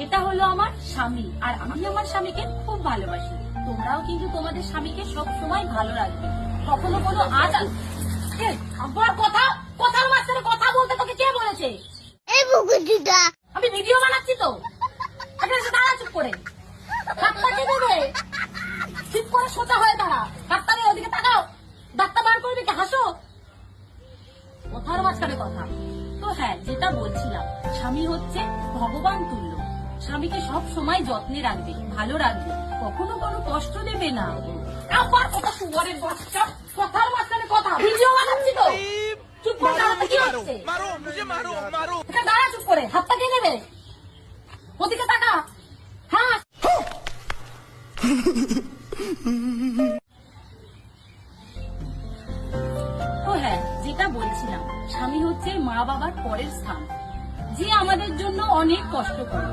এটা হলো আমার স্বামী, আর আমি আমার স্বামীকে খুব ভালোবাসি। তোমরাও কিন্তু তোমাদের স্বামীকে সব সময় ভালো রাখবে। কখনো কোনো আবার কথার মাঝখানে কথা বলতে তোকে কে বলেছে? আমি ভিডিও বানাচ্ছি তো, দাঁড়া চুপ করে। ডাক্তারকে দেবে, ঠিক করে সোজা হয়ে দাঁড়া। ডাক্তারের ওদিকে তাকাও, ডাক্তার বার করবে কি? হাসো। কথার মাঝখানে কথা। তো হ্যাঁ, যেটা বলছিলাম, স্বামী হচ্ছে ভগবান তুল্য। স্বামীকে সব সময় যত্নে রাখবে, ভালো রাখবে, কখনো কোনো কষ্ট দেবে না। আবার কথা সুবরের বাচ্চা, কথার মাঝখানে কথা। ভিডিও বানাচ্ছি তো, চুপ করে দাঁড়াতে কি হচ্ছে? দাঁড়া চুপ করে, হাতটা কে নেবে? ওদিকে তাকা, হ্যাঁ। তো হ্যাঁ, যেটা বলছিলাম, স্বামী হচ্ছে মা বাবার পরের স্থান, যে আমাদের জন্য অনেক কষ্ট করে।